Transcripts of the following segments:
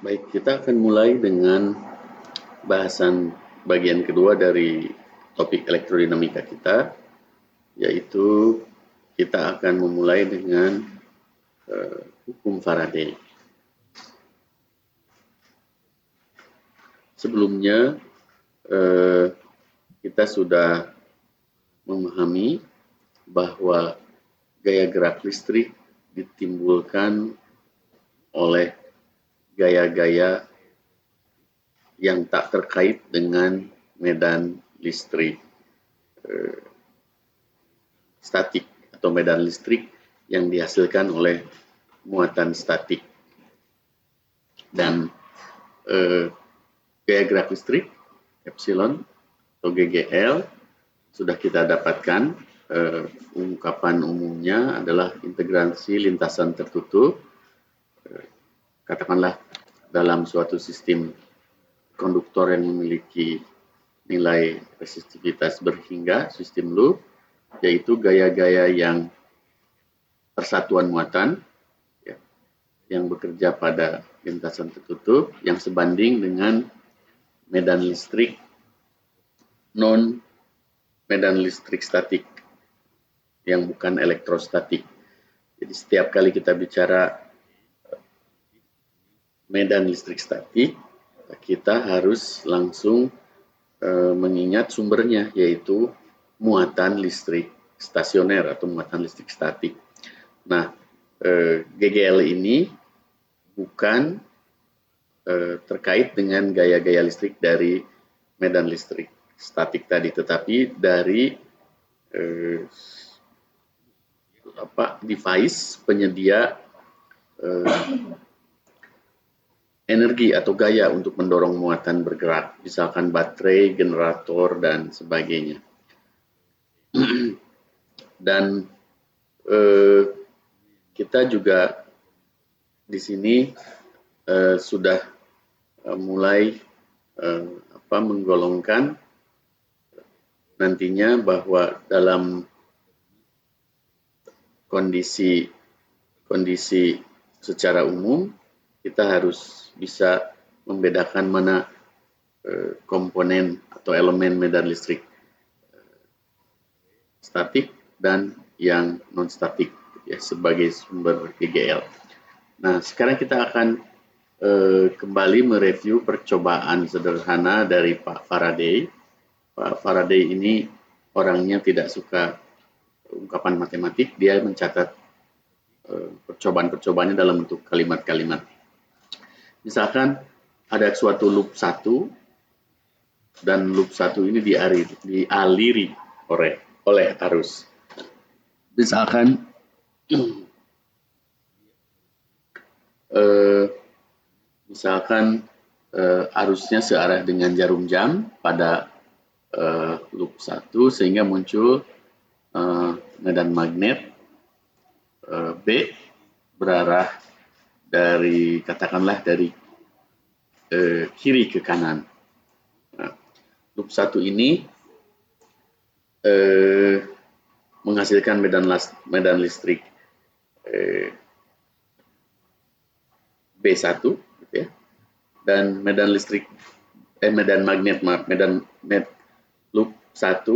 Baik, kita akan mulai dengan bahasan bagian kedua dari topik elektrodinamika kita, yaitu kita akan memulai dengan hukum Faraday. Sebelumnya, kita sudah memahami bahwa gaya gerak listrik ditimbulkan oleh gaya-gaya yang tak terkait dengan medan listrik statik atau medan listrik yang dihasilkan oleh muatan statik. Dan gaya gerak listrik epsilon atau GGL sudah kita dapatkan. Ungkapan umumnya adalah integrasi lintasan tertutup, katakanlah dalam suatu sistem konduktor yang memiliki nilai resistivitas berhingga, sistem loop, yaitu gaya-gaya yang persatuan muatan yang bekerja pada lintasan tertutup yang sebanding dengan medan listrik non medan listrik statik yang bukan elektrostatik. Jadi setiap kali kita bicara medan listrik statik, kita harus langsung mengingat sumbernya, yaitu muatan listrik stasioner atau muatan listrik statik. Nah, GGL ini bukan terkait dengan gaya-gaya listrik dari medan listrik statik tadi, tetapi dari device penyedia energi atau gaya untuk mendorong muatan bergerak, misalkan baterai, generator, dan sebagainya. Dan kita juga di sini sudah mulai menggolongkan nantinya bahwa dalam kondisi secara umum kita harus bisa membedakan mana komponen atau elemen medan listrik statik dan yang non statik ya, sebagai sumber GGL. Nah, sekarang kita akan kembali mereview percobaan sederhana dari Pak Faraday. Pak Faraday ini orangnya tidak suka ungkapan matematik, dia mencatat percobaan-percobaannya dalam bentuk kalimat-kalimat. Misalkan ada suatu loop 1 dan loop 1 ini dialiri oleh arus. Misalkan arusnya searah dengan jarum jam pada loop 1 sehingga muncul medan magnet B berarah dari, katakanlah dari kiri ke kanan. Nah, loop 1 ini menghasilkan medan listrik B1 gitu ya. Dan medan magnet loop 1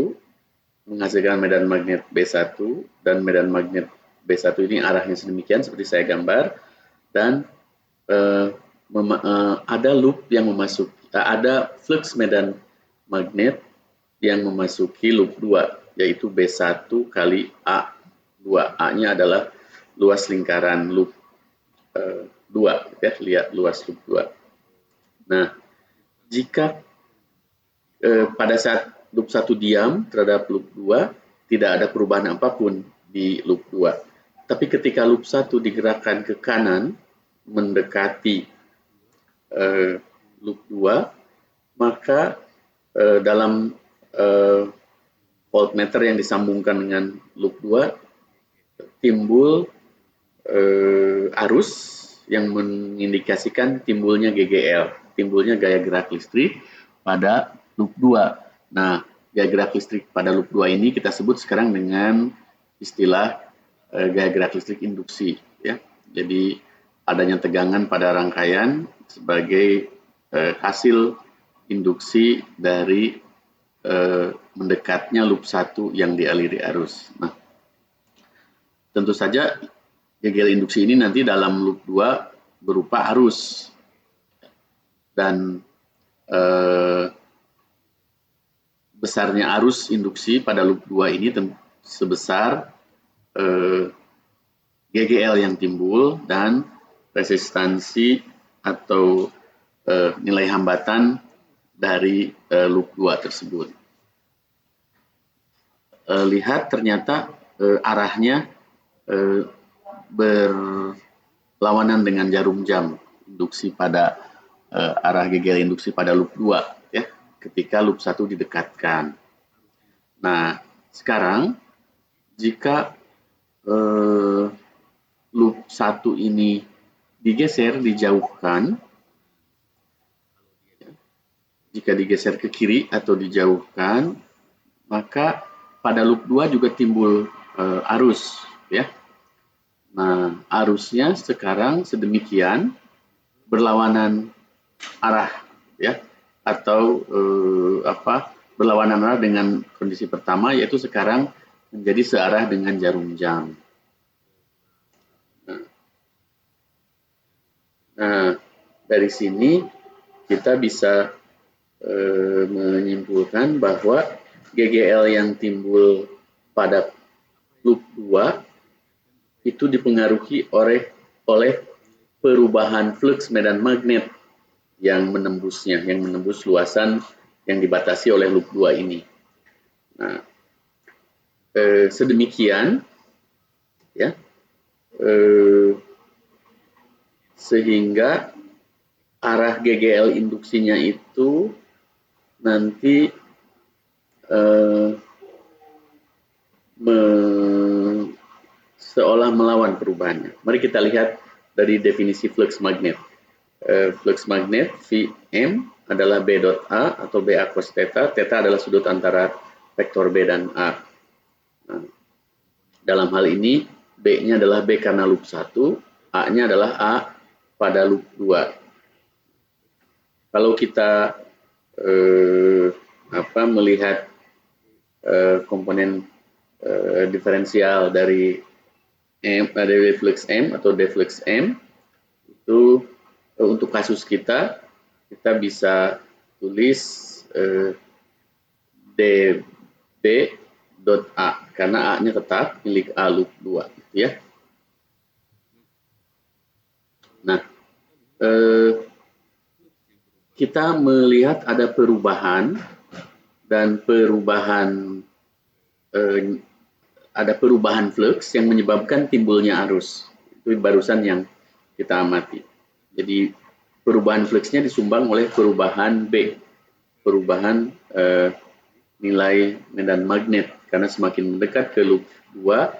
menghasilkan medan magnet B1 dan medan magnet B1 ini arahnya sedemikian seperti saya gambar, dan ada loop yang ada flux medan magnet yang memasuki loop 2, yaitu B1 kali A2. A-nya adalah luas lingkaran loop 2, ya, lihat luas loop 2. Nah, jika pada saat loop 1 diam terhadap loop 2, tidak ada perubahan apapun di loop 2. Tapi ketika loop 1 digerakkan ke kanan mendekati loop 2, maka dalam voltmeter yang disambungkan dengan loop 2 timbul arus yang mengindikasikan timbulnya GGL, timbulnya gaya gerak listrik pada loop 2. Nah, gaya gerak listrik pada loop 2 ini kita sebut sekarang dengan istilah gaya gerak listrik induksi, ya. Jadi adanya tegangan pada rangkaian sebagai hasil induksi dari mendekatnya loop 1 yang dialiri arus. Nah, tentu saja GGL induksi ini nanti dalam loop 2 berupa arus. Dan besarnya arus induksi pada loop 2 ini sebesar GGL yang timbul dan resistansi atau nilai hambatan dari loop 2 tersebut. Lihat ternyata arahnya berlawanan dengan jarum jam induksi pada arah GGL induksi pada loop 2 ya, ketika loop 1 didekatkan. Nah, sekarang jika loop 1 ini digeser, dijauhkan, jika digeser ke kiri atau dijauhkan, maka pada loop 2 juga timbul arus ya. Nah, arusnya sekarang sedemikian berlawanan arah ya, atau berlawanan arah dengan kondisi pertama, yaitu sekarang menjadi searah dengan jarum jam. Nah, dari sini kita bisa menyimpulkan bahwa GGL yang timbul pada loop 2 itu dipengaruhi oleh perubahan flux medan magnet yang menembusnya, yang menembus luasan yang dibatasi oleh loop 2 ini. Nah, sedemikian ya, sehingga arah GGL induksinya itu nanti seolah melawan perubahannya. Mari kita lihat dari definisi flux magnet. Flux magnet Vm adalah B dot A atau BA cos theta. Theta adalah sudut antara vektor B dan A. Nah, dalam hal ini B-nya adalah B karena loop 1, A-nya adalah A pada loop 2. Kalau kita melihat komponen diferensial dari flux M atau deflux M, itu untuk kasus kita bisa tulis dB dot A karena A-nya tetap milik A loop 2 ya. Nah, kita melihat ada perubahan dan ada perubahan flux yang menyebabkan timbulnya arus. Itu barusan yang kita amati. Jadi perubahan fluxnya disumbang oleh perubahan B, perubahan nilai medan magnet, karena semakin mendekat ke loop 2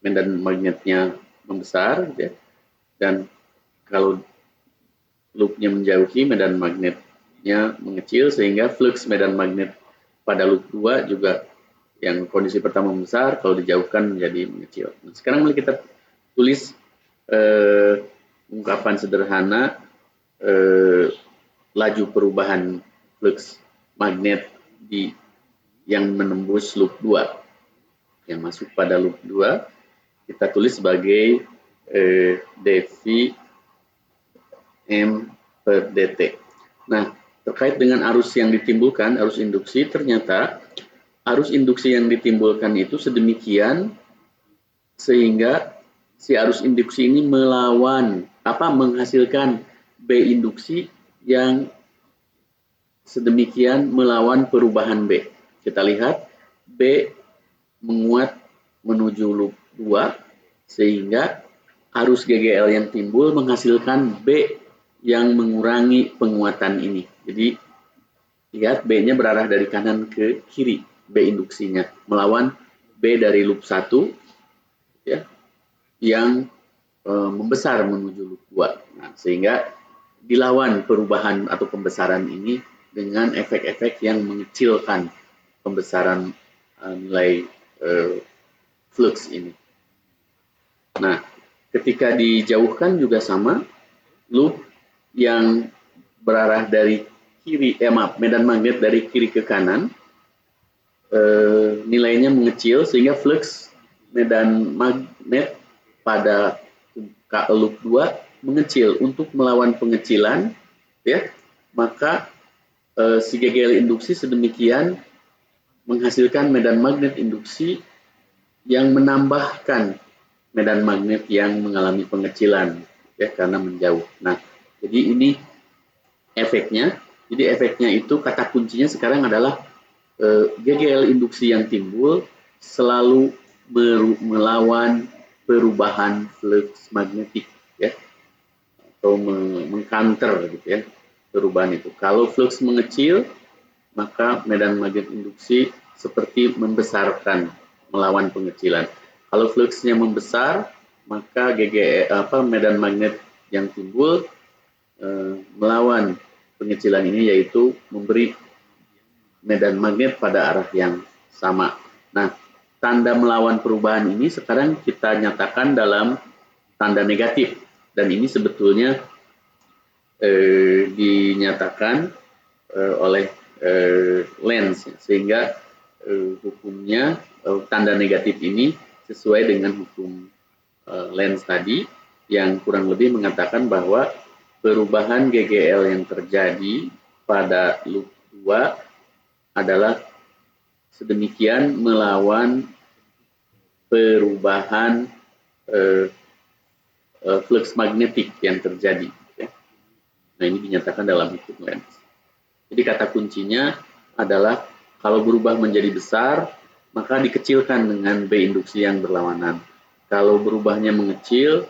medan magnetnya membesar ya, dan kalau loopnya menjauhi medan magnetnya mengecil, sehingga flux medan magnet pada loop 2 juga yang kondisi pertama membesar, kalau dijauhkan menjadi mengecil. Nah, sekarang mari kita tulis ungkapan sederhana laju perubahan flux magnet yang menembus loop 2, yang masuk pada loop 2, kita tulis sebagai dV M per dt. Nah, terkait dengan arus yang ditimbulkan, arus induksi, ternyata arus induksi yang ditimbulkan itu sedemikian sehingga si arus induksi ini menghasilkan B induksi yang sedemikian melawan perubahan B. Kita lihat B menguat menuju loop 2 sehingga arus GGL yang timbul menghasilkan B yang mengurangi penguatan ini. Jadi lihat B-nya berarah dari kanan ke kiri, B induksinya melawan B dari loop 1 ya, yang membesar menuju loop 2. Nah, sehingga dilawan perubahan atau pembesaran ini dengan efek-efek yang mengecilkan pembesaran nilai flux ini. Nah, Ketika dijauhkan juga sama, loop yang berarah dari kiri, medan magnet dari kiri ke kanan, nilainya mengecil sehingga flux medan magnet pada loop 2 mengecil. Untuk melawan pengecilan, ya, maka si GGL induksi sedemikian menghasilkan medan magnet induksi yang menambahkan medan magnet yang mengalami pengecilan, ya, karena menjauh. Nah, jadi ini efeknya. Jadi efeknya itu kata kuncinya sekarang adalah GGL induksi yang timbul selalu melawan perubahan flux magnetik, ya, atau mengcounter gitu ya perubahan itu. Kalau flux mengecil, maka medan magnet induksi seperti membesarkan melawan pengecilan. Kalau fluxnya membesar, maka medan magnet yang timbul melawan pengecilan ini, yaitu memberi medan magnet pada arah yang sama. Nah, tanda melawan perubahan ini sekarang kita nyatakan dalam tanda negatif, dan ini sebetulnya dinyatakan oleh Lenz, sehingga hukumnya tanda negatif ini sesuai dengan hukum Lenz tadi, yang kurang lebih mengatakan bahwa perubahan GGL yang terjadi pada loop 2 adalah sedemikian melawan perubahan flux magnetik yang terjadi. Ya. Nah, ini dinyatakan dalam hukum Lenz. Jadi kata kuncinya adalah kalau berubah menjadi besar, maka dikecilkan dengan B induksi yang berlawanan. Kalau berubahnya mengecil,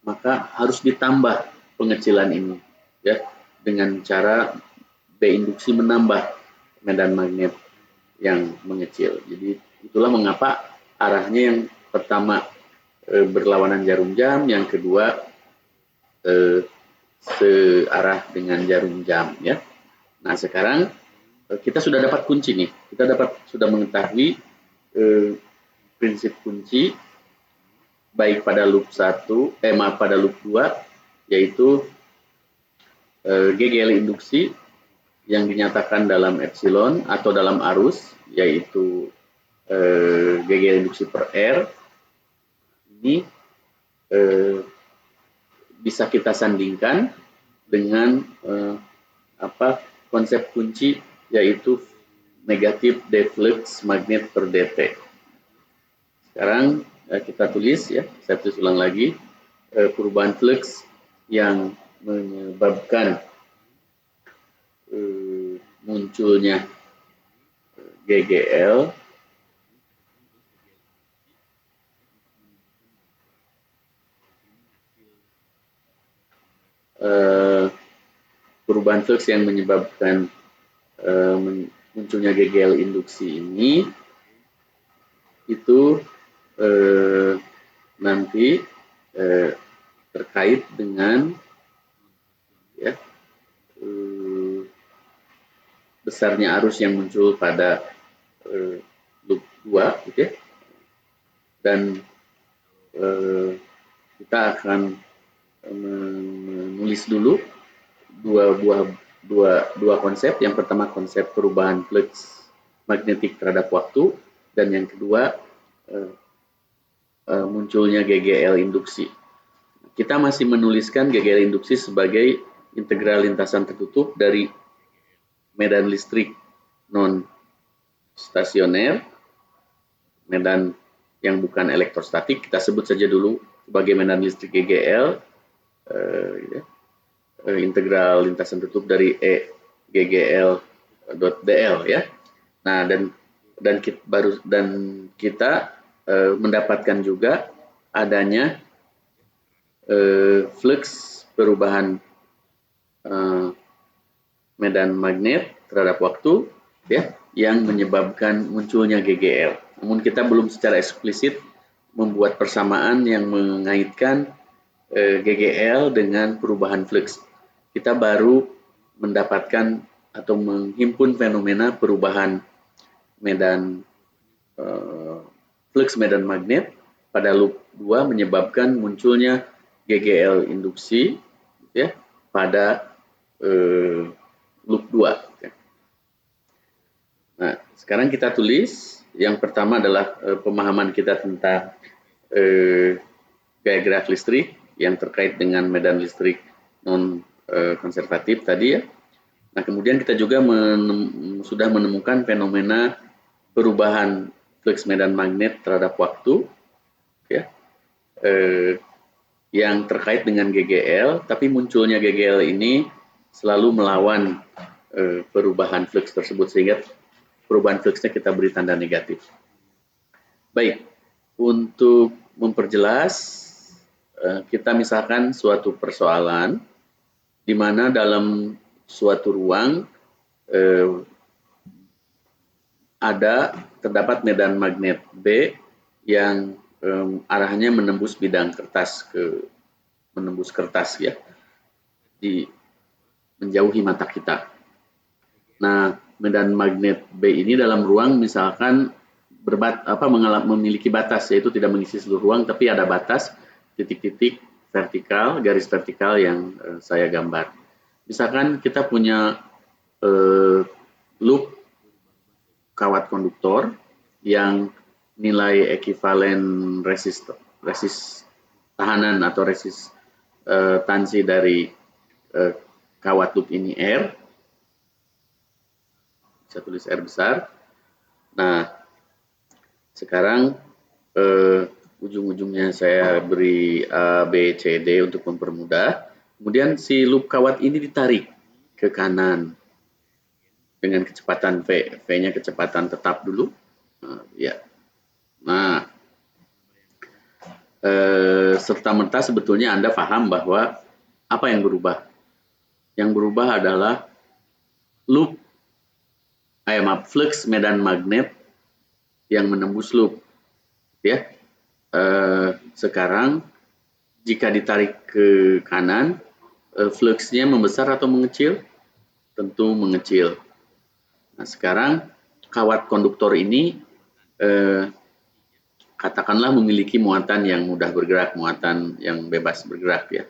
maka harus ditambah pengecilan ini, ya, dengan cara B induksi menambah medan magnet yang mengecil. Jadi itulah mengapa arahnya yang pertama berlawanan jarum jam, yang kedua searah dengan jarum jam, ya. Nah, sekarang kita sudah dapat kunci nih. Kita sudah mengetahui prinsip kunci baik pada loop 1, pada loop 2, yaitu GGL induksi yang dinyatakan dalam epsilon atau dalam arus, yaitu GGL induksi per R. Ini bisa kita sandingkan dengan konsep kunci, yaitu negatif D flux magnet per dt. Sekarang kita tulis, ya, saya tulis ulang lagi, perubahan flux yang menyebabkan munculnya GGL perubahan flux yang menyebabkan munculnya GGL induksi ini itu nanti terkait dengan, ya, besarnya arus yang muncul pada loop 2, gitu ya. Dan kita akan menulis dulu dua konsep. Yang pertama konsep perubahan flux magnetik terhadap waktu, dan yang kedua munculnya GGL induksi. Kita masih menuliskan GGL induksi sebagai integral lintasan tertutup dari medan listrik non stasioner, medan yang bukan elektrostatik, kita sebut saja dulu sebagai medan listrik GGL, integral lintasan tertutup dari E GGL dot.dl, ya. Nah, dan kita mendapatkan juga adanya flux perubahan medan magnet terhadap waktu, ya, yang menyebabkan munculnya GGL. Namun kita belum secara eksplisit membuat persamaan yang mengaitkan GGL dengan perubahan flux. Kita baru mendapatkan atau menghimpun fenomena perubahan medan flux medan magnet pada loop 2 menyebabkan munculnya GGL induksi ya pada loop 2. Nah, sekarang kita tulis yang pertama adalah pemahaman kita tentang gaya gerak listrik yang terkait dengan medan listrik non konservatif tadi ya. Nah, kemudian kita juga sudah menemukan fenomena perubahan flux medan magnet terhadap waktu ya, yang terkait dengan GGL, tapi munculnya GGL ini selalu melawan perubahan flux tersebut, sehingga perubahan fluxnya kita beri tanda negatif. Baik, untuk memperjelas, kita misalkan suatu persoalan di mana dalam suatu ruang terdapat medan magnet B yang arahnya menembus bidang kertas ya, menjauhi mata kita. Nah, medan magnet B ini dalam ruang misalkan memiliki batas, yaitu tidak mengisi seluruh ruang, tapi ada batas titik-titik vertikal, garis vertikal yang saya gambar. Misalkan kita punya loop kawat konduktor yang nilai ekivalen tahanan atau resistansi dari kawat loop ini R. Saya tulis R besar. Nah, sekarang ujung-ujungnya saya beri A, B, C, D untuk mempermudah. Kemudian si loop kawat ini ditarik ke kanan dengan kecepatan V. V-nya kecepatan tetap dulu. Ya. Nah, serta-merta sebetulnya Anda paham bahwa apa yang berubah? Yang berubah adalah flux medan magnet yang menembus loop. Ya. Sekarang jika ditarik ke kanan, fluxnya membesar atau mengecil? Tentu mengecil. Nah, sekarang kawat konduktor ini katakanlah memiliki muatan yang mudah bergerak, muatan yang bebas bergerak ya,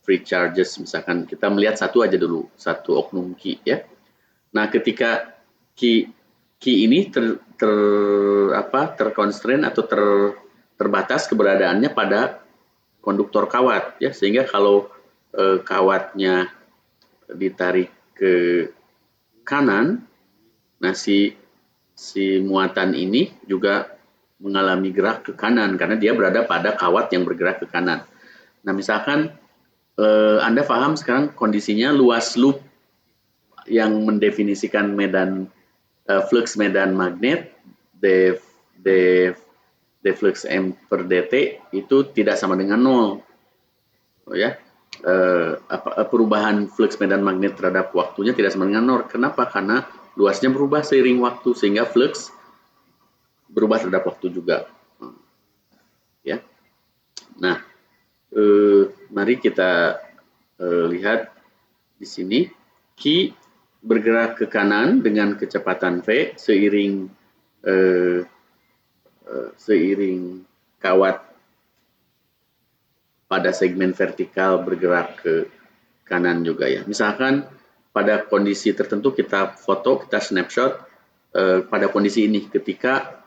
free charges. Misalkan kita melihat satu aja dulu, satu oknum Ki ya. Nah, ketika Ki ini terconstrain atau terbatas keberadaannya pada konduktor kawat ya, sehingga kalau kawatnya ditarik ke kanan, nah si muatan ini juga mengalami gerak ke kanan karena dia berada pada kawat yang bergerak ke kanan. Nah, misalkan Anda paham sekarang kondisinya luas loop yang mendefinisikan medan flux medan magnet d flux M per dt itu tidak sama dengan 0. Ya. Perubahan flux medan magnet terhadap waktunya tidak sama dengan 0. Kenapa? Karena luasnya berubah seiring waktu, sehingga flux berubah terhadap waktu juga. Ya. Nah, mari kita lihat di sini. Ki bergerak ke kanan dengan kecepatan V seiring kawat pada segmen vertikal bergerak ke kanan juga ya. Misalkan pada kondisi tertentu kita foto, kita snapshot pada kondisi ini ketika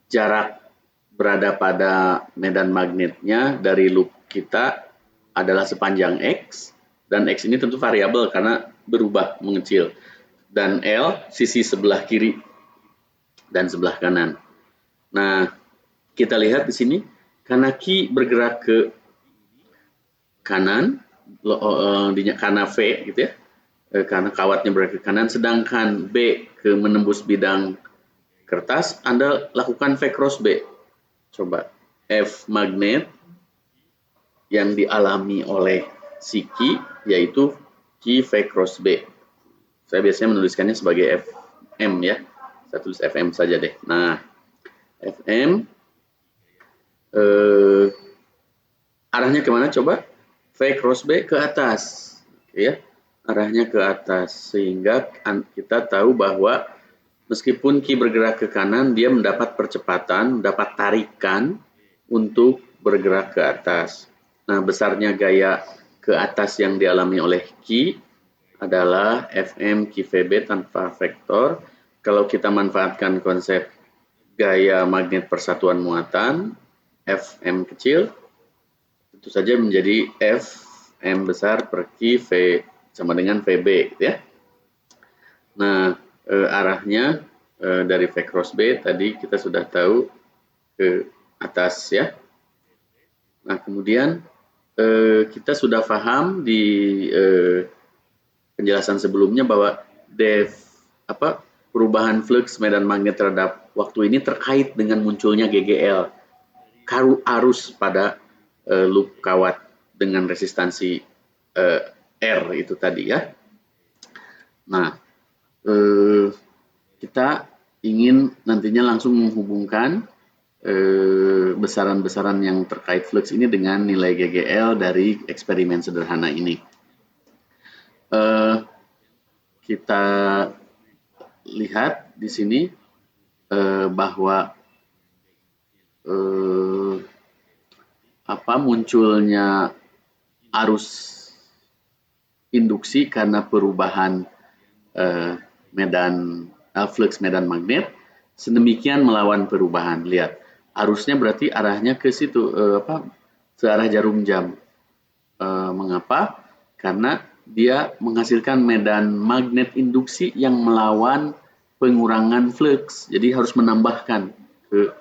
jarak berada pada medan magnetnya dari loop kita adalah sepanjang X, dan X ini tentu variabel karena berubah mengecil, dan L sisi sebelah kiri dan sebelah kanan. Nah, kita lihat di sini karena Ki bergerak ke kanan karena V gitu ya, karena kawatnya bergerak ke kanan, sedangkan B ke menembus bidang kertas, Anda lakukan V cross B. Coba F magnet yang dialami oleh si Ki yaitu Ki V cross B. Saya biasanya menuliskannya sebagai FM ya. Saya tulis FM saja deh. Nah, FM arahnya kemana coba? V cross B ke atas. Oke, ya. Arahnya ke atas, sehingga kita tahu bahwa meskipun Q bergerak ke kanan, dia mendapat percepatan, mendapat tarikan untuk bergerak ke atas. Nah, besarnya gaya ke atas yang dialami oleh Q adalah Fm Q VB tanpa vektor. Kalau kita manfaatkan konsep gaya magnet persatuan muatan, Fm kecil, tentu saja menjadi Fm besar per Q V sama dengan VB, ya. Nah, arahnya dari V cross B tadi kita sudah tahu ke atas, ya. Nah, kemudian kita sudah paham di penjelasan sebelumnya bahwa perubahan flux medan magnet terhadap waktu ini terkait dengan munculnya GGL, arus pada loop kawat dengan resistansi R itu tadi, ya. Nah, kita ingin nantinya langsung menghubungkan besaran-besaran yang terkait flux ini dengan nilai GGL dari eksperimen sederhana ini. Kita lihat di sini bahwa munculnya arus induksi karena perubahan flux medan magnet sedemikian melawan perubahan. Lihat, arusnya berarti arahnya ke situ, searah jarum jam. Mengapa? Karena dia menghasilkan medan magnet induksi yang melawan pengurangan flux. Jadi harus menambahkan ke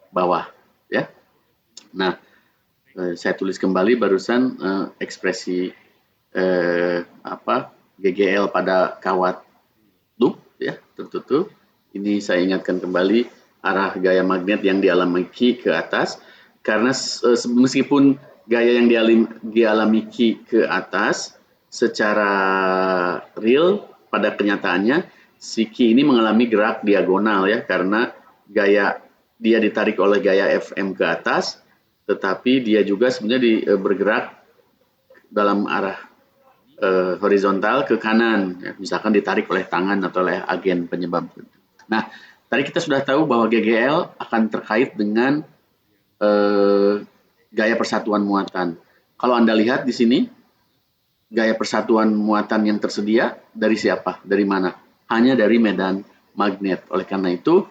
bawah, ya. Nah, saya tulis kembali barusan ekspresi GGL pada kawat loop, ya, tertutup. Ini saya ingatkan kembali arah gaya magnet yang dialami Q ke atas, karena meskipun gaya yang dialami Q ke atas secara real pada kenyataannya si Q ini mengalami gerak diagonal, ya, karena gaya dia ditarik oleh gaya Fm ke atas, tetapi dia juga sebenarnya bergerak dalam arah horizontal ke kanan, ya, misalkan ditarik oleh tangan atau oleh agen penyebab. Nah, tadi kita sudah tahu bahwa GGL akan terkait dengan gaya persatuan muatan. Kalau Anda lihat di sini, gaya persatuan muatan yang tersedia dari siapa? Dari mana? Hanya dari medan magnet. Oleh karena itu,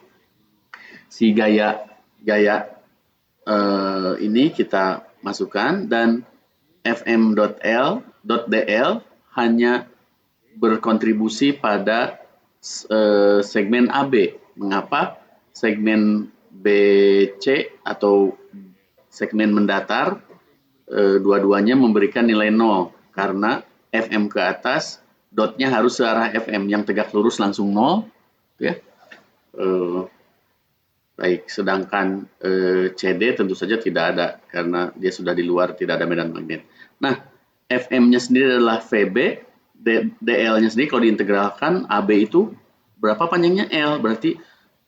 si gaya ini kita masukkan dan Fm.L.dl hanya berkontribusi pada segmen AB. Mengapa? Segmen BC atau segmen mendatar dua-duanya memberikan nilai 0 karena Fm ke atas, dotnya harus searah Fm, yang tegak lurus langsung 0, ya. Baik, sedangkan CD tentu saja tidak ada karena dia sudah di luar, tidak ada medan magnet. Nah, Fm-nya sendiri adalah VB, DL-nya sendiri kalau diintegralkan AB itu berapa panjangnya? L, berarti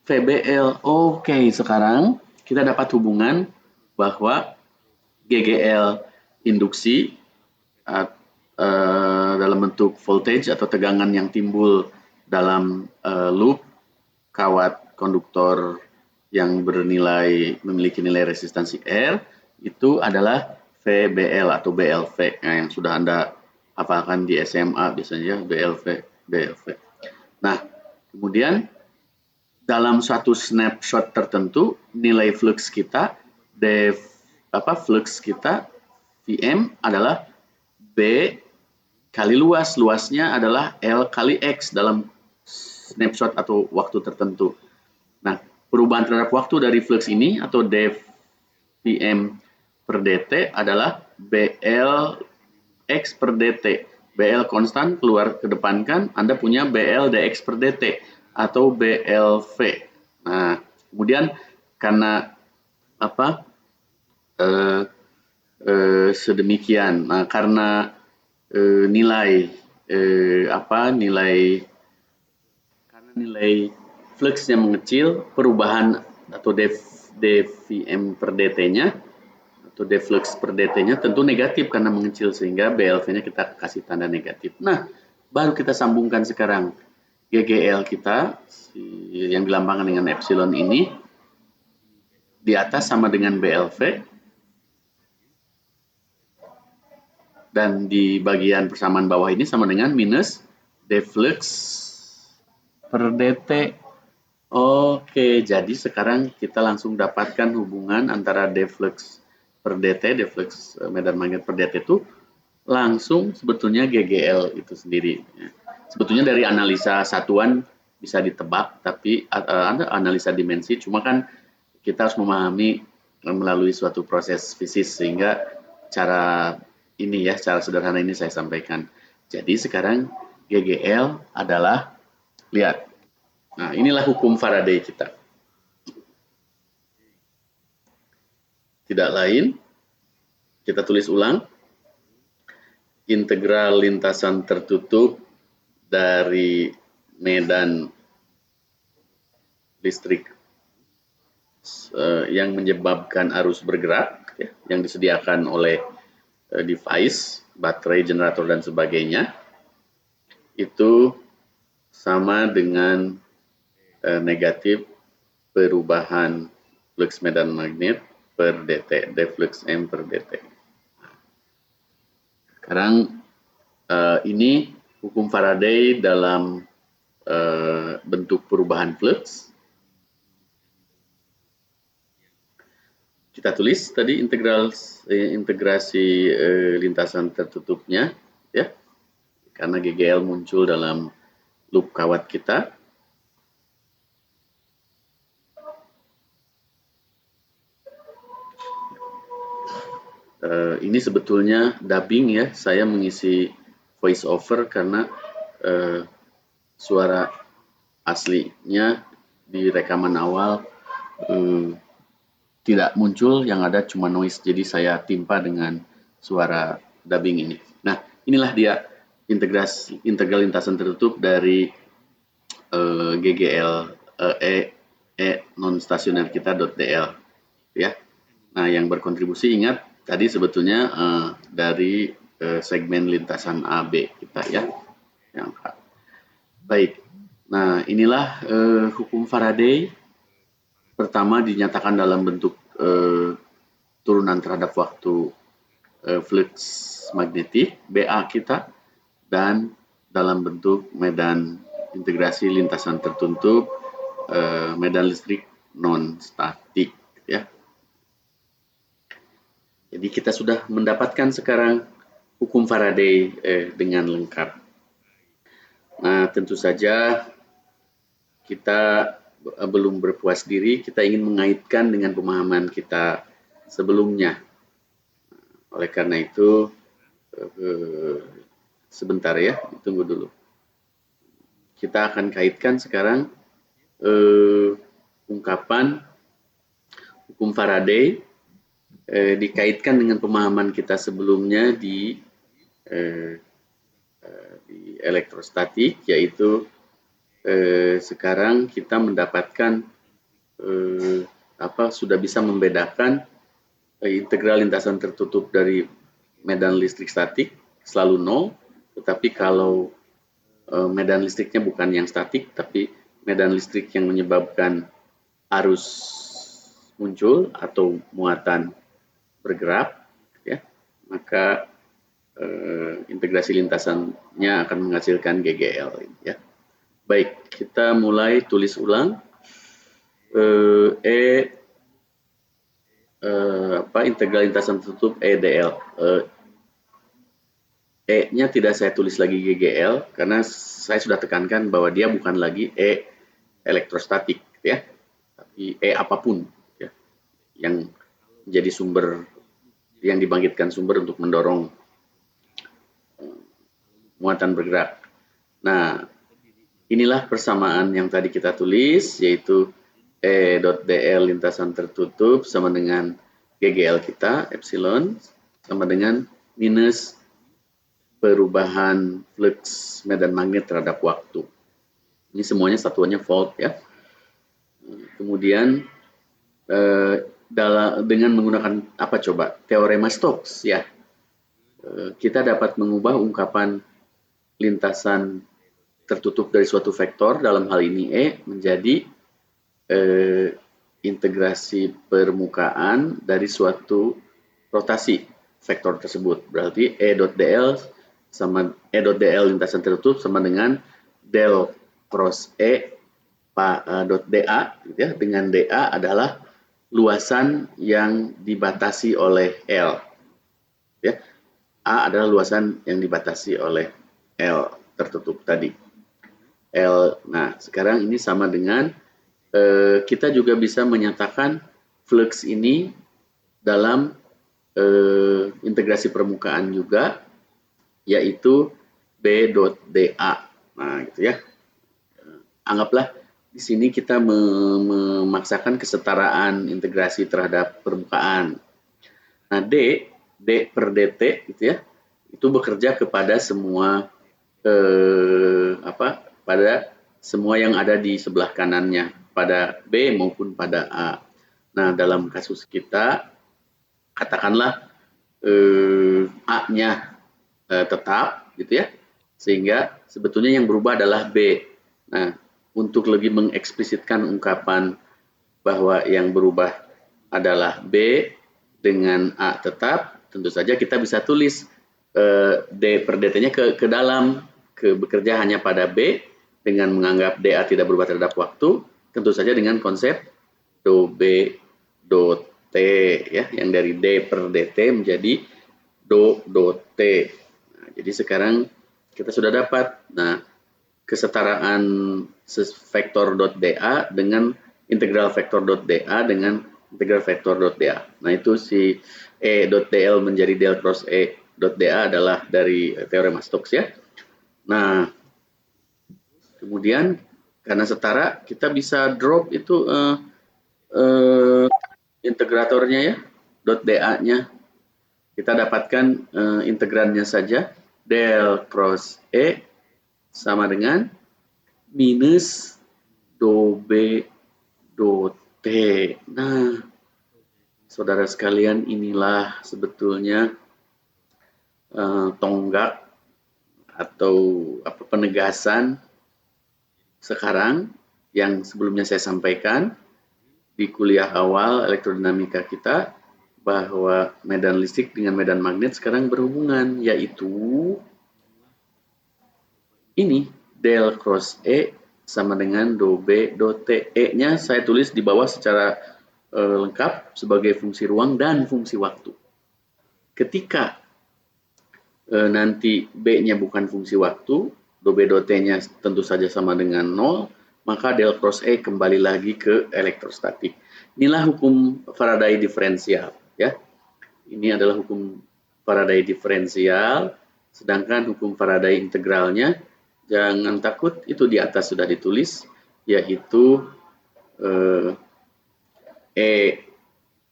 VBL. Oke, sekarang kita dapat hubungan bahwa GGL induksi dalam bentuk voltage atau tegangan yang timbul dalam loop kawat konduktor yang memiliki nilai resistansi R itu adalah VBL atau BLV, yang sudah Anda hafalkan di SMA biasanya, BLV. Nah, kemudian dalam suatu snapshot tertentu nilai flux kita flux kita Vm adalah B kali luasnya adalah L kali X dalam snapshot atau waktu tertentu. Nah, perubahan terhadap waktu dari flux ini atau dVm per dt adalah BL X per dt. BL konstan keluar kedepankan, Anda punya BL dx per dt atau BLV. Nah, kemudian karena sedemikian, nah, karena nilai fluxnya mengecil, perubahan atau dVm per dt-nya atau dflux per dt-nya tentu negatif karena mengecil, sehingga BLV-nya kita kasih tanda negatif. Nah, baru kita sambungkan sekarang GGL kita yang dilambangkan dengan epsilon ini di atas sama dengan BLV dan di bagian persamaan bawah ini sama dengan minus dflux per dt. Oke, jadi sekarang kita langsung dapatkan hubungan antara dflux per dt, dflux medan magnet per dt itu langsung sebetulnya GGL itu sendiri. Sebetulnya dari analisa satuan bisa ditebak, tapi ada analisa dimensi, cuma kan kita harus memahami melalui suatu proses fisik sehingga cara ini ya, cara sederhana ini saya sampaikan. Jadi sekarang GGL adalah, lihat, nah inilah hukum Faraday kita. Tidak lain, kita tulis ulang, integral lintasan tertutup dari medan listrik yang menyebabkan arus bergerak ya, yang disediakan oleh device, baterai, generator dan sebagainya, itu sama dengan negatif perubahan flux medan magnet per dt, dflux m per dt. Sekarang ini hukum Faraday dalam bentuk perubahan flux. Kita tulis tadi integrasi lintasan tertutupnya, ya, karena GGL muncul dalam loop kawat kita. Ini sebetulnya dubbing ya, saya mengisi voice over karena suara aslinya di rekaman awal tidak muncul, yang ada cuma noise, jadi saya timpa dengan suara dubbing ini. Nah, inilah dia integral lintasan tertutup dari GGL non stasioner kita .dl ya. Nah, yang berkontribusi ingat tadi sebetulnya dari segmen lintasan AB kita ya. Yang baik. Nah, inilah hukum Faraday. Pertama dinyatakan dalam bentuk turunan terhadap waktu flux magnetik BA kita, dan dalam bentuk medan integrasi lintasan tertutup medan listrik non statik ya. Jadi kita sudah mendapatkan sekarang hukum Faraday dengan lengkap. Nah, tentu saja kita belum berpuas diri, kita ingin mengaitkan dengan pemahaman kita sebelumnya. Oleh karena itu, sebentar ya, tunggu dulu. Kita akan kaitkan sekarang ungkapan hukum Faraday dikaitkan dengan pemahaman kita sebelumnya di elektrostatik, yaitu sekarang kita mendapatkan sudah bisa membedakan integral lintasan tertutup dari medan listrik statik selalu 0, tetapi kalau medan listriknya bukan yang statik, tapi medan listrik yang menyebabkan arus muncul atau muatan bergerak, ya, maka integrasi lintasannya akan menghasilkan GGL, ya. Baik, kita mulai tulis ulang. Integral lintasan tertutup EDL. E-nya tidak saya tulis lagi GGL karena saya sudah tekankan bahwa dia bukan lagi E elektrostatik, ya, tapi E apapun, ya, yang menjadi sumber, yang dibangkitkan sumber untuk mendorong muatan bergerak. Nah, inilah persamaan yang tadi kita tulis, yaitu E.dl lintasan tertutup sama dengan GGL kita, epsilon, sama dengan minus perubahan flux medan magnet terhadap waktu. Ini semuanya satuannya volt ya. Kemudian dengan menggunakan apa coba? Teorema Stokes ya. Kita dapat mengubah ungkapan lintasan tertutup dari suatu vektor, dalam hal ini E, menjadi integrasi permukaan dari suatu rotasi vektor tersebut. Berarti E.dl sama E.dl lintasan tertutup sama dengan del cross E dot dA, gitu ya, dengan dA adalah luasan yang dibatasi oleh L. Ya. A adalah luasan yang dibatasi oleh L tertutup tadi. L. Nah, sekarang ini sama dengan kita juga bisa menyatakan flux ini dalam integrasi permukaan juga, yaitu B.dA. Nah, gitu ya. Anggaplah di sini kita memaksakan kesetaraan integrasi terhadap permukaan. Nah, D per dt gitu ya, itu bekerja kepada semua pada semua yang ada di sebelah kanannya, pada B maupun pada A. Nah, dalam kasus kita, katakanlah A-nya tetap, gitu ya, sehingga sebetulnya yang berubah adalah B. Nah, untuk lebih mengeksplisitkan ungkapan bahwa yang berubah adalah B dengan A tetap, tentu saja kita bisa tulis D per dt-nya ke dalam, bekerja hanya pada B dengan menganggap dA tidak berubah terhadap waktu, tentu saja dengan konsep do B do T ya, yang dari D per dt menjadi do T. Nah, jadi sekarang kita sudah dapat kesetaraan vektor dot dA dengan integral vektor dot dA dengan integral vektor dot dA. Nah, itu si E dot dl menjadi del cross E dot dA adalah dari teorema Stokes ya. Nah, kemudian karena setara kita bisa drop itu integratornya ya, dot dA-nya. Kita dapatkan integrannya saja, del cross E sama dengan minus do B do T. Nah, saudara sekalian, inilah sebetulnya tonggak atau penegasan sekarang yang sebelumnya saya sampaikan di kuliah awal elektrodinamika kita, bahwa medan listrik dengan medan magnet sekarang berhubungan, yaitu ini del cross E sama dengan do B do T. E-nya saya tulis di bawah secara lengkap sebagai fungsi ruang dan fungsi waktu. Ketika nanti B-nya bukan fungsi waktu, do B do T-nya tentu saja sama dengan 0, maka del cross E kembali lagi ke elektrostatik. Inilah hukum Faraday diferensial ya. Ini adalah hukum Faraday diferensial, sedangkan hukum Faraday integralnya jangan takut, itu di atas sudah ditulis, yaitu E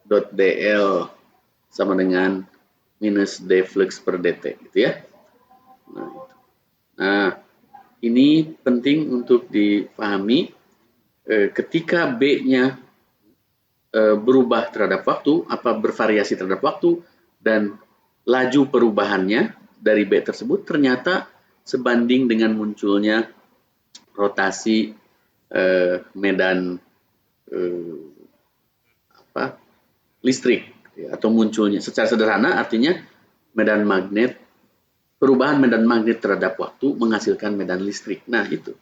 dot dl sama dengan minus d flux per dt, gitu ya. Nah, ini penting untuk dipahami. Ketika B-nya berubah terhadap waktu, bervariasi terhadap waktu, dan laju perubahannya dari B tersebut ternyata sebanding dengan munculnya rotasi medan listrik, atau munculnya secara sederhana artinya medan magnet, perubahan medan magnet terhadap waktu menghasilkan medan listrik. Nah, itu.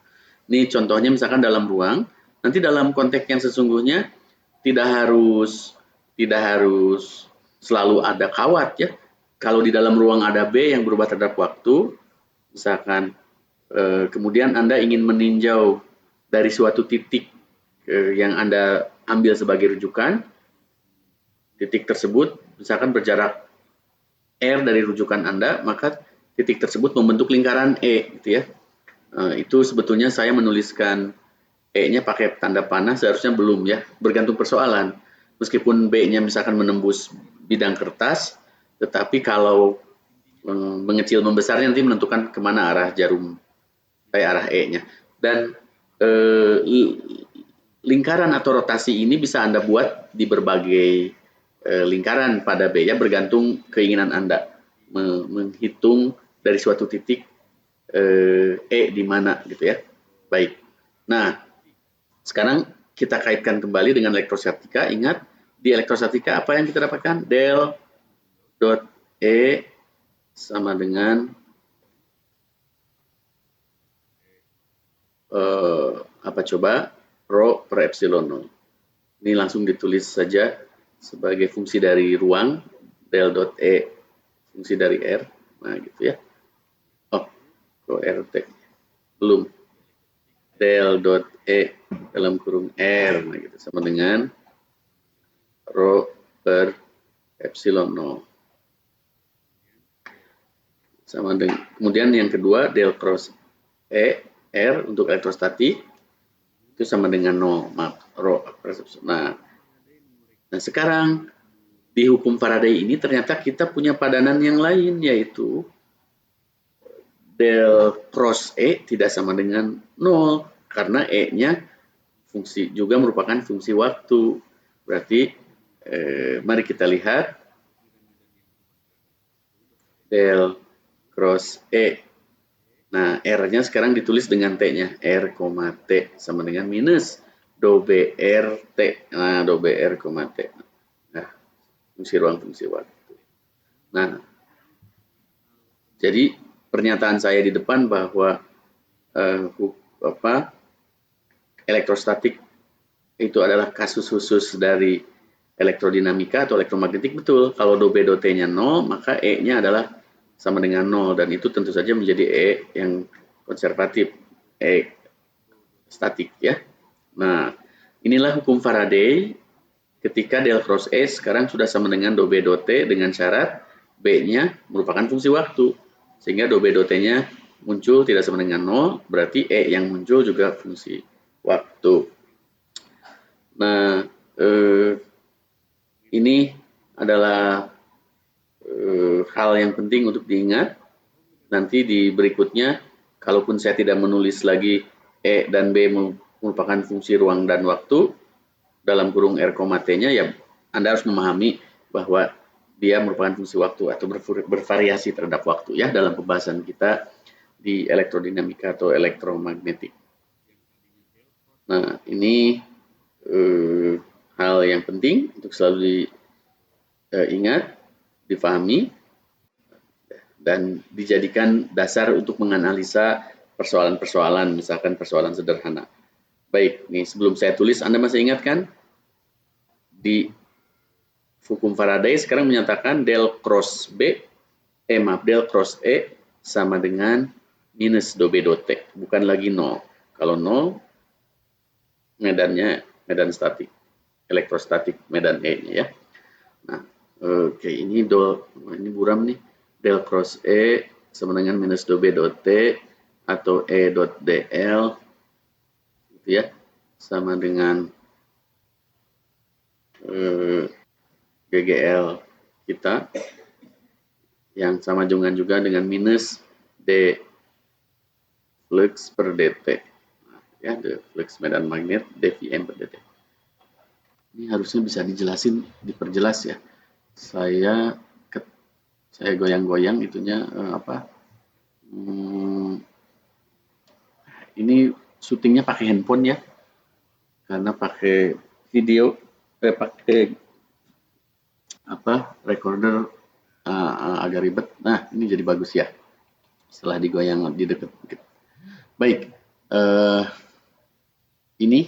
Ini contohnya misalkan dalam ruang, nanti dalam konteks yang sesungguhnya tidak harus selalu ada kawat ya. Kalau di dalam ruang ada B yang berubah terhadap waktu, misalkan kemudian Anda ingin meninjau dari suatu titik yang Anda ambil sebagai rujukan, titik tersebut misalkan berjarak R dari rujukan Anda, maka titik tersebut membentuk lingkaran E, gitu ya. Itu sebetulnya saya menuliskan E-nya pakai tanda panah, seharusnya belum ya, bergantung persoalan. Meskipun B-nya misalkan menembus bidang kertas, tetapi kalau mengecil membesarnya nanti menentukan kemana arah jarum, arah E-nya. Dan lingkaran atau rotasi ini bisa Anda buat di berbagai lingkaran pada B ya, bergantung keinginan Anda menghitung dari suatu titik di mana gitu ya. Baik. Nah, sekarang kita kaitkan kembali dengan elektrostatika. Ingat, di elektrostatika apa yang kita dapatkan? Del dot E sama dengan apa coba? Rho per epsilon 0. Ini langsung ditulis saja sebagai fungsi dari ruang, del dot E fungsi dari R. Nah, gitu ya. Oh, Rho RT. Belum. Del dot E dalam kurung R. Nah, gitu. Sama dengan Rho per epsilon 0. Sama dengan, kemudian yang kedua, del cross E, R untuk elektrostatik, itu sama dengan 0. Rho per epsilon. Nah, sekarang di hukum Faraday ini ternyata kita punya padanan yang lain, yaitu del cross E tidak sama dengan 0 karena E-nya fungsi juga merupakan fungsi waktu. Berarti mari kita lihat del cross E. Nah, R-nya sekarang ditulis dengan T-nya. R, T sama dengan minus do BR T. Nah, do BR, T. Nah, fungsi ruang, fungsi waktu. Nah, jadi pernyataan saya di depan bahwa elektrostatik itu adalah kasus khusus dari elektrodinamika atau elektromagnetik, betul. Kalau do B do T-nya 0, maka E-nya adalah sama dengan 0, dan itu tentu saja menjadi E yang konservatif, E statik ya. Nah, inilah hukum Faraday ketika del cross E sekarang sudah sama dengan do B do T dengan syarat B-nya merupakan fungsi waktu. Sehingga do B do T-nya muncul tidak sama dengan 0, berarti E yang muncul juga fungsi waktu. Nah, ini adalah hal yang penting untuk diingat. Nanti di berikutnya, kalaupun saya tidak menulis lagi E dan B merupakan fungsi ruang dan waktu, dalam kurung R, T-nya, ya Anda harus memahami bahwa dia merupakan fungsi waktu atau bervariasi terhadap waktu ya dalam pembahasan kita di elektrodinamika atau elektromagnetik. Nah, ini hal yang penting untuk selalu diingat, difahami, dan dijadikan dasar untuk menganalisa persoalan-persoalan, misalkan persoalan sederhana. Baik, nih sebelum saya tulis, Anda masih ingat kan? Di hukum Faraday sekarang menyatakan del cross del cross E sama dengan minus do B do T, bukan lagi 0. Kalau 0, medannya medan statik, elektrostatik medan E-nya ya. Nah, oke, ini buram nih. Del cross E sama dengan minus do B do T atau E dot DL gitu ya, sama dengan GGL kita yang sama juga dengan minus D flux per dt. Nah, ya, D flux medan magnet dVm per dt. Ini harusnya bisa diperjelas ya. Saya goyang-goyang itunya ini syutingnya pakai handphone ya, karena pakai video pakai recorder agak ribet. Nah, ini jadi bagus ya setelah digoyang di dekat. Baik, ini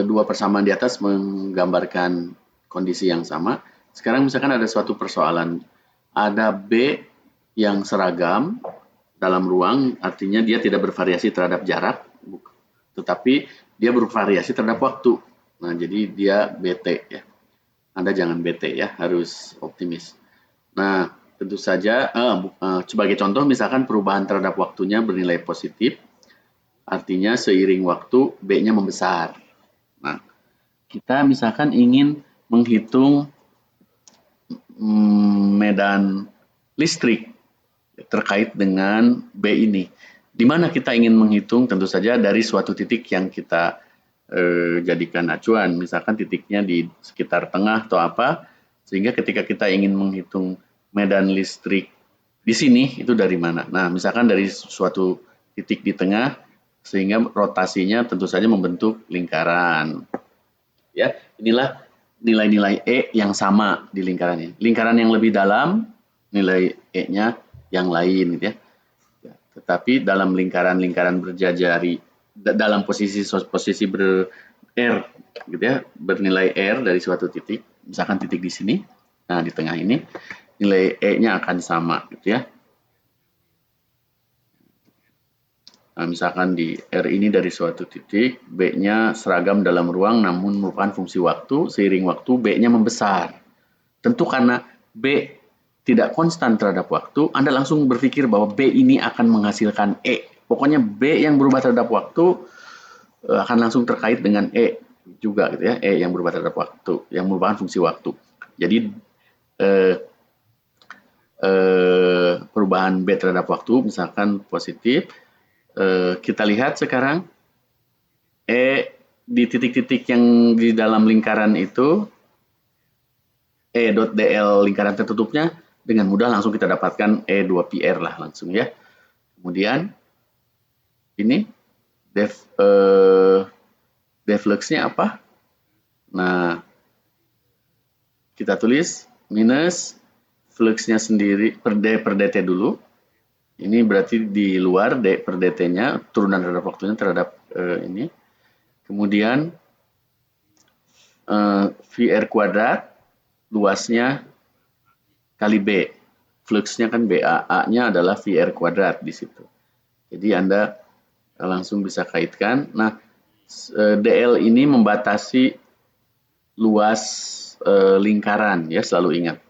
dua persamaan di atas menggambarkan kondisi yang sama. Sekarang misalkan ada suatu persoalan, ada B yang seragam dalam ruang, artinya dia tidak bervariasi terhadap jarak, tetapi dia bervariasi terhadap waktu. Nah, jadi dia BT ya. Anda jangan BT ya, harus optimis. Nah, tentu saja sebagai contoh misalkan perubahan terhadap waktunya bernilai positif, artinya seiring waktu B-nya membesar. Nah, kita misalkan ingin menghitung medan listrik terkait dengan B ini. Di mana kita ingin menghitung? Tentu saja dari suatu titik yang kita jadikan acuan. Misalkan titiknya di sekitar tengah atau apa, sehingga ketika kita ingin menghitung medan listrik di sini itu dari mana. Nah, misalkan dari suatu titik di tengah, sehingga rotasinya tentu saja membentuk lingkaran. Ya, inilah nilai-nilai E yang sama di lingkaran ini. Lingkaran yang lebih dalam, nilai E-nya yang lain, gitu ya. Tetapi dalam lingkaran-lingkaran berjajari, dalam posisi R, gitu ya, bernilai R dari suatu titik, misalkan titik di sini, nah di tengah ini, nilai E-nya akan sama, gitu ya. Nah, misalkan di R ini dari suatu titik, B-nya seragam dalam ruang namun merupakan fungsi waktu, seiring waktu B-nya membesar. Tentu karena B tidak konstan terhadap waktu, Anda langsung berpikir bahwa B ini akan menghasilkan E. Pokoknya B yang berubah terhadap waktu akan langsung terkait dengan E juga, gitu ya, E yang berubah terhadap waktu, yang merupakan fungsi waktu. Jadi eh, perubahan B terhadap waktu misalkan positif, kita lihat sekarang E di titik-titik yang di dalam lingkaran itu, E.dl lingkaran tertutupnya, dengan mudah langsung kita dapatkan E2PR lah langsung ya. Kemudian ini defluxnya apa? Nah, kita tulis minus fluxnya sendiri per dt dulu. Ini berarti di luar D per dt-nya, turunan terhadap waktunya terhadap ini. Kemudian VR kuadrat, luasnya kali B. Fluxnya kan BA, A-nya adalah VR kuadrat di situ. Jadi Anda langsung bisa kaitkan. Nah, DL ini membatasi luas lingkaran, ya selalu ingat,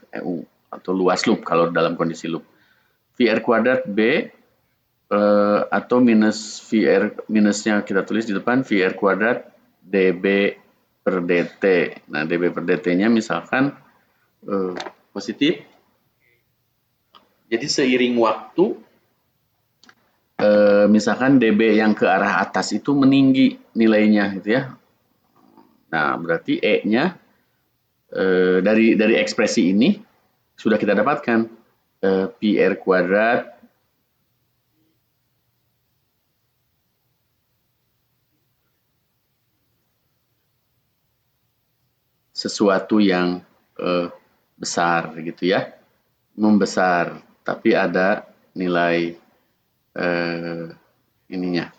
atau luas loop kalau dalam kondisi loop. VR kuadrat B atau minus VR, minusnya kita tulis di depan VR kuadrat dB per dt. Nah, dB per dt-nya misalkan positif. Jadi seiring waktu, misalkan dB yang ke arah atas itu meninggi nilainya, gitu ya. Nah, berarti E-nya dari ekspresi ini sudah kita dapatkan PR kuadrat sesuatu yang besar, gitu ya, membesar, tapi ada nilai ininya.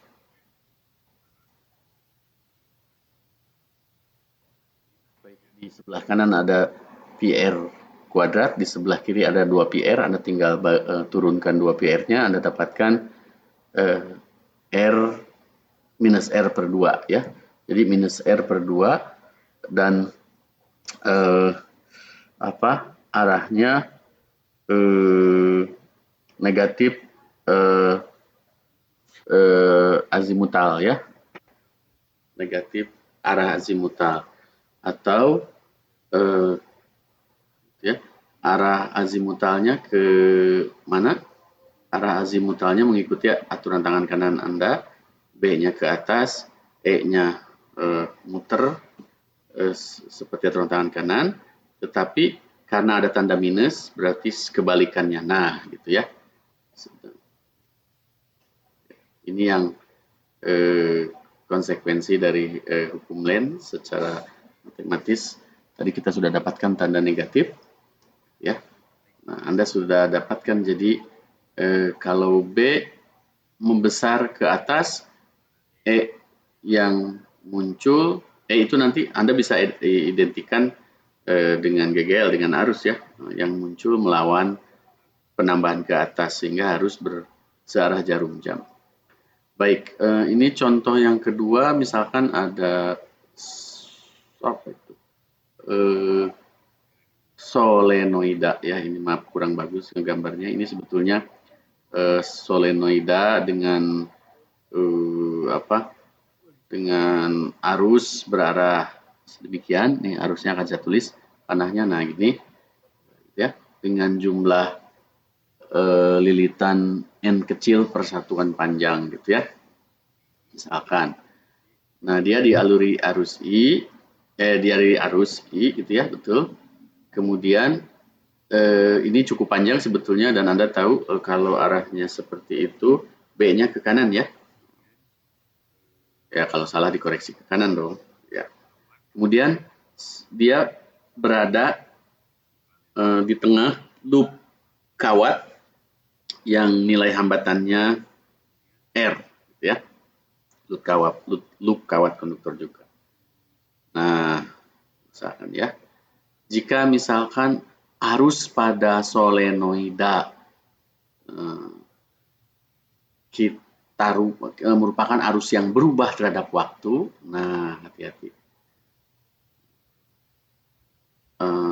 Di sebelah kanan ada PR kuadrat, di sebelah kiri ada 2 PR, Anda tinggal turunkan 2 PR-nya, Anda dapatkan R minus R per 2 ya. Jadi minus R per 2 dan arahnya negatif azimutal ya. Negatif arah azimutal atau ya, arah azimutalnya ke mana? Arah azimutalnya mengikuti aturan tangan kanan Anda, B-nya ke atas, E-nya muter seperti aturan tangan kanan, tetapi karena ada tanda minus berarti kebalikannya. Nah, gitu ya. Ini yang konsekuensi dari hukum Lenz secara matematis. Tadi kita sudah dapatkan tanda negatif, ya. Nah, Anda sudah dapatkan jadi kalau B membesar ke atas, E yang muncul, itu nanti Anda bisa identikan dengan GGL, dengan arus ya, yang muncul melawan penambahan ke atas sehingga harus searah jarum jam. Baik, ini contoh yang kedua, misalkan ada apa itu? Solenoida ya, ini maaf kurang bagus gambarnya. Ini sebetulnya solenoida dengan dengan arus berarah sedemikian. Nih arusnya akan saya tulis panahnya, nah gini ya, dengan jumlah lilitan n kecil per satuan panjang, gitu ya, misalkan. Nah, dia dialiri arus I, gitu ya, betul. Kemudian Ini cukup panjang sebetulnya dan Anda tahu kalau arahnya seperti itu, B-nya ke kanan ya. Ya, kalau salah dikoreksi ke kanan dong. Ya. Kemudian dia berada di tengah loop kawat yang nilai hambatannya R, ya. Loop kawat konduktor juga. Nah, misalkan ya, jika misalkan arus pada solenoida kita merupakan arus yang berubah terhadap waktu, nah hati-hati.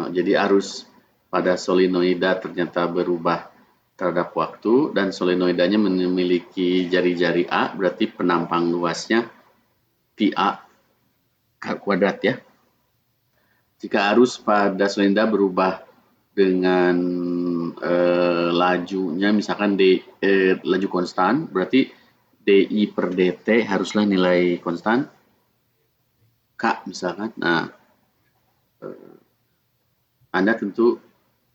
Jadi arus pada solenoida ternyata berubah terhadap waktu dan solenoidanya memiliki jari-jari A, berarti penampang luasnya PA kuadrat ya. Jika arus pada solenoida berubah dengan lajunya misalkan laju konstan, berarti DI per DT haruslah nilai konstan K misalkan. Nah, Anda tentu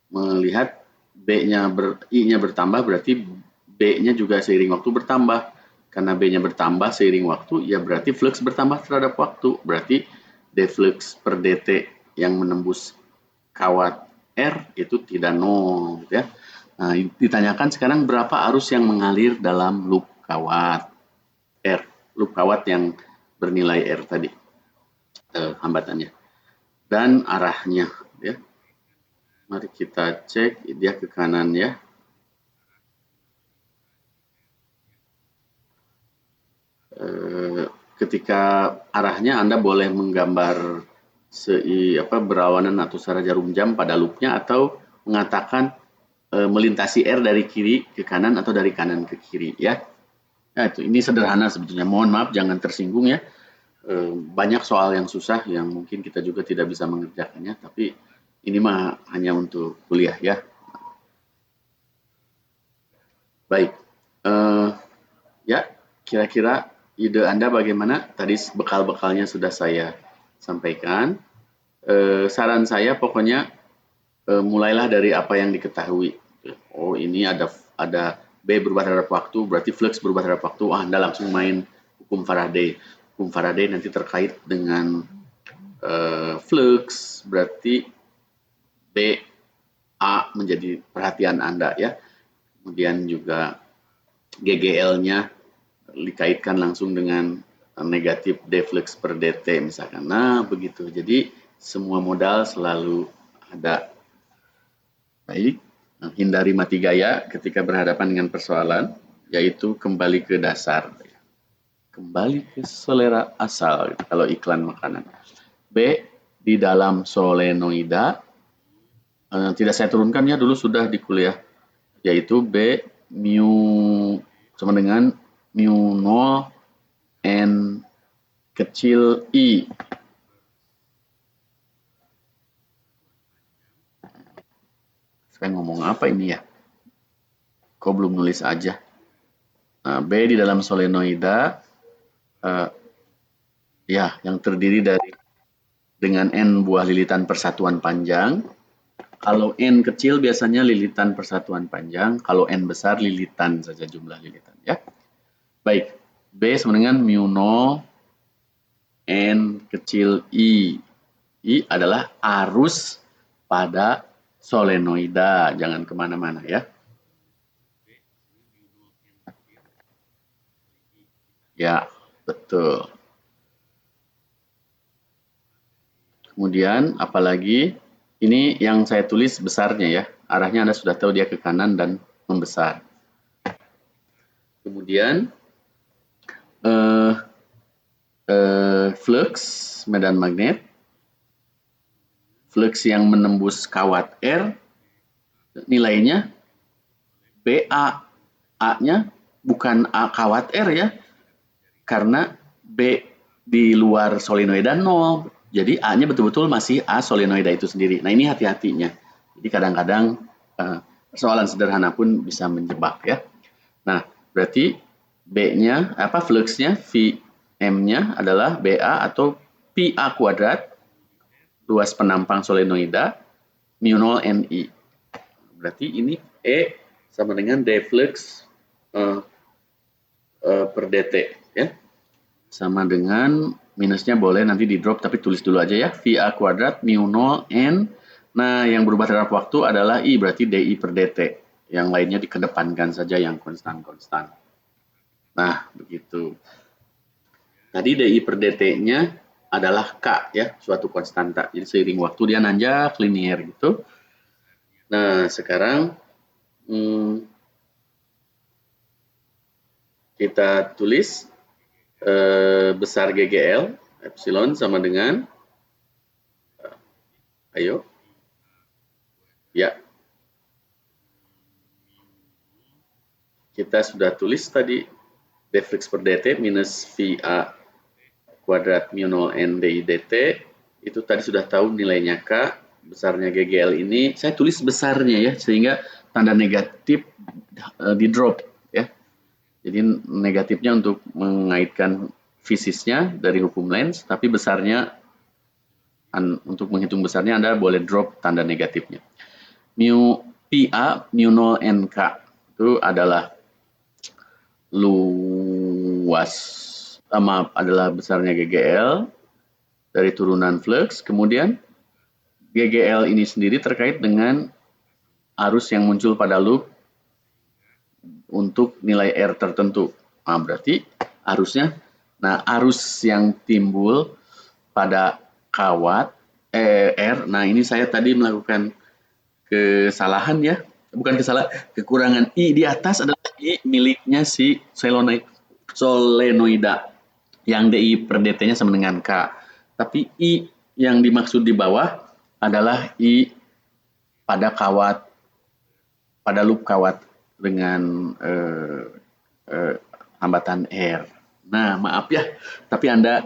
melihat I-nya bertambah, berarti B-nya juga seiring waktu bertambah. Karena B-nya bertambah seiring waktu, ya berarti flux bertambah terhadap waktu. Berarti D flux per DT yang menembus kawat R itu tidak nol. Ya. Nah, ditanyakan sekarang berapa arus yang mengalir dalam loop kawat R. Loop kawat yang bernilai R tadi, hambatannya. Dan arahnya. Ya. Mari kita cek, dia ke kanan ya. Ketika arahnya Anda boleh menggambar berawanan atau secara jarum jam pada loopnya atau mengatakan melintasi R dari kiri ke kanan atau dari kanan ke kiri ya. Nah, ini sederhana sebetulnya. Mohon maaf jangan tersinggung ya. Banyak soal yang susah yang mungkin kita juga tidak bisa mengerjakannya, tapi ini mah hanya untuk kuliah ya. Baik, ya kira-kira ide Anda bagaimana? Tadi bekal-bekalnya sudah saya sampaikan. Saran saya pokoknya mulailah dari apa yang diketahui. Oh ini ada B berubah terhadap waktu, berarti flux berubah terhadap waktu. Anda langsung main hukum Faraday. Hukum Faraday nanti terkait dengan flux, berarti B A menjadi perhatian Anda ya. Kemudian juga GGL-nya dikaitkan langsung dengan negatif D flux per DT misalkan. Nah, begitu. Jadi semua modal selalu ada. Baik, hindari mati gaya ketika berhadapan dengan persoalan, yaitu kembali ke dasar. Kembali ke selera asal kalau iklan makanan. B di dalam solenoida tidak saya turunkan ya, dulu sudah di kuliah, yaitu B mu sama dengan mu 0 N kecil I. Saya ngomong apa ini ya? Kok belum nulis aja? Nah, B di dalam solenoida ya yang terdiri dari dengan N buah lilitan persatuan panjang. Kalau N kecil biasanya lilitan persatuan panjang, kalau N besar lilitan saja jumlah lilitan ya. Baik, B sama dengan mu 0 N kecil I. I adalah arus pada solenoida, jangan kemana-mana ya. Ya, betul. Kemudian apalagi ini yang saya tulis besarnya ya, arahnya Anda sudah tahu dia ke kanan dan membesar. Kemudian flux medan magnet, flux yang menembus kawat R, nilainya BA, A-nya bukan A kawat R ya, karena B di luar solenoida 0, jadi A-nya betul-betul masih A solenoida itu sendiri. Nah ini hati-hatinya, jadi kadang-kadang persoalan sederhana pun bisa menjebak ya. Nah berarti B-nya fluxnya Vm-nya adalah BA atau PA kuadrat, luas penampang solenoida mu 0 Ni. Berarti ini E sama dengan D flux per dt ya. Sama dengan minusnya boleh nanti di drop tapi tulis dulu aja ya. VA kuadrat mu 0 N. Nah, yang berubah terhadap waktu adalah I, berarti DI per dt. Yang lainnya dikedepankan saja yang konstan-konstan. Nah, begitu. Tadi DI per dt-nya adalah K ya, suatu konstanta. Jadi seiring waktu dia nanjak linier gitu. Nah, sekarang kita tulis besar GGL, epsilon sama dengan, ayo, ya, kita sudah tulis tadi d flux per dt minus VA kuadrat mu 0 N DI dt, itu tadi sudah tahu nilainya K, besarnya GGL ini, saya tulis besarnya ya, sehingga tanda negatif di drop ya. Jadi negatifnya untuk mengaitkan fisisnya dari hukum Lenz, tapi besarnya untuk menghitung besarnya Anda boleh drop tanda negatifnya. Mu PA mu 0 NK itu adalah luas adalah besarnya GGL dari turunan flux, kemudian GGL ini sendiri terkait dengan arus yang muncul pada loop untuk nilai R tertentu. Nah, berarti arusnya, arus yang timbul pada kawat R, nah ini saya tadi melakukan kesalahan ya, bukan kesalahan, kekurangan. I di atas adalah I miliknya si solenoida yang DI per dt-nya sama dengan K. Tapi I yang dimaksud di bawah adalah I pada kawat, pada loop kawat dengan hambatan R. Nah, maaf ya, tapi Anda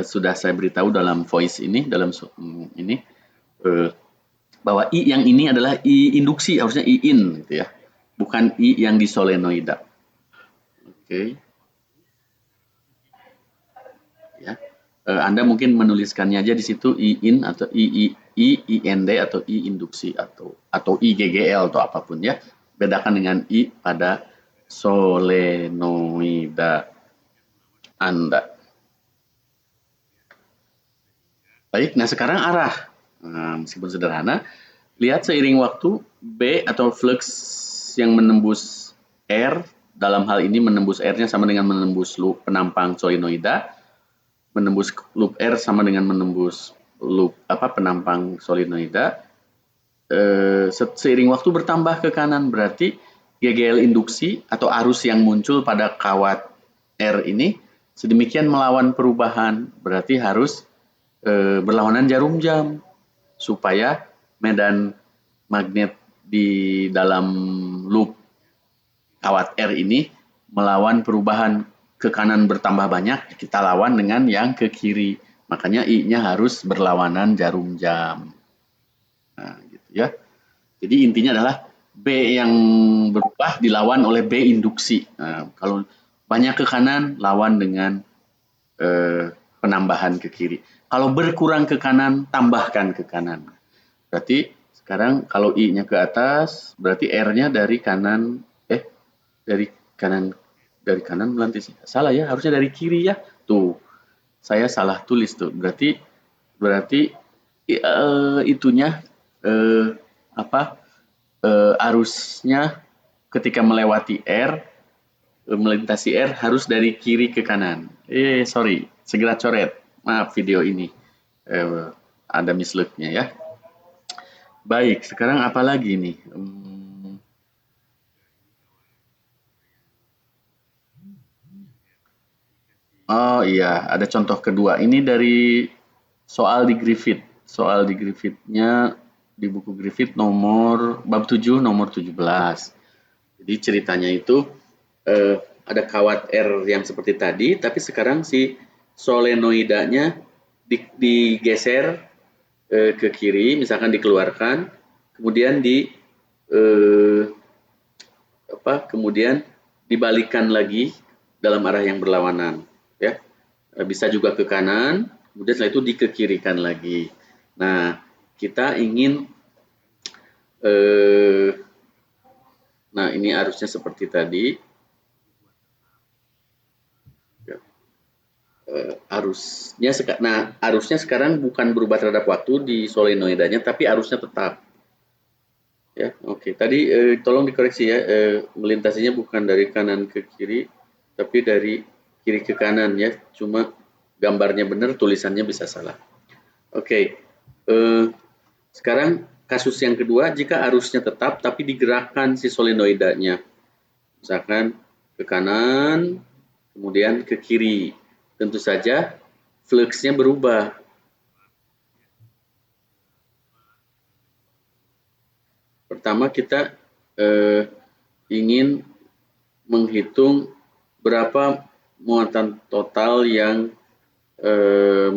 sudah saya beritahu dalam voice ini, dalam ini, bahwa I yang ini adalah I induksi, harusnya I in, gitu ya, bukan I yang di solenoida. Oke. Ya. Anda mungkin menuliskannya aja di situ I in atau I IND atau I induksi atau I GGL atau apapun ya. Bedakan dengan I pada solenoida Anda. Baik, nah sekarang arah. Nah, meskipun sederhana, lihat seiring waktu B atau flux yang menembus R, dalam hal ini menembus R-nya sama dengan menembus loop penampang solenoida, menembus loop R sama dengan menembus loop penampang solenoida. Seiring waktu bertambah ke kanan, berarti GGL induksi atau arus yang muncul pada kawat R ini sedemikian melawan perubahan, berarti harus berlawanan jarum jam supaya medan magnet di dalam loop kawat R ini melawan perubahan ke kanan bertambah banyak, kita lawan dengan yang ke kiri. Makanya I-nya harus berlawanan jarum jam. Nah, gitu ya. Jadi intinya adalah B yang berubah dilawan oleh B induksi. Nah, kalau banyak ke kanan, lawan dengan penambahan ke kiri. Kalau berkurang ke kanan, tambahkan ke kanan. Berarti sekarang kalau I-nya ke atas, berarti R-nya dari kanan, dari kanan melantai. Salah ya, harusnya dari kiri ya. Tuh, saya salah tulis tuh. Berarti itunya arusnya ketika melewati R, melintasi R harus dari kiri ke kanan. Sorry, segera coret. Maaf video ini ada mislooknya ya. Baik, sekarang apa lagi nih? Oh iya, ada contoh kedua. Ini dari soal di Griffith. Soal di Griffith-nya di buku Griffith nomor bab 7 nomor 17. Jadi ceritanya itu ada kawat R yang seperti tadi, tapi sekarang si solenoidanya digeser ke kiri, misalkan dikeluarkan, kemudian kemudian dibalikkan lagi dalam arah yang berlawanan, ya. Bisa juga ke kanan, kemudian setelah itu dikekirikan lagi. Nah, kita ingin Nah, ini arusnya seperti tadi. Arusnya sekarang bukan berubah terhadap waktu di solenoidanya, tapi arusnya tetap. Ya, oke. Tadi tolong dikoreksi ya, melintasinya bukan dari kanan ke kiri, tapi dari kiri ke kanan ya. Cuma gambarnya benar, tulisannya bisa salah. Oke. Sekarang kasus yang kedua, jika arusnya tetap tapi digerakkan si solenoidanya. Misalkan ke kanan, kemudian ke kiri. Tentu saja fluxnya berubah. Pertama kita ingin menghitung berapa muatan total yang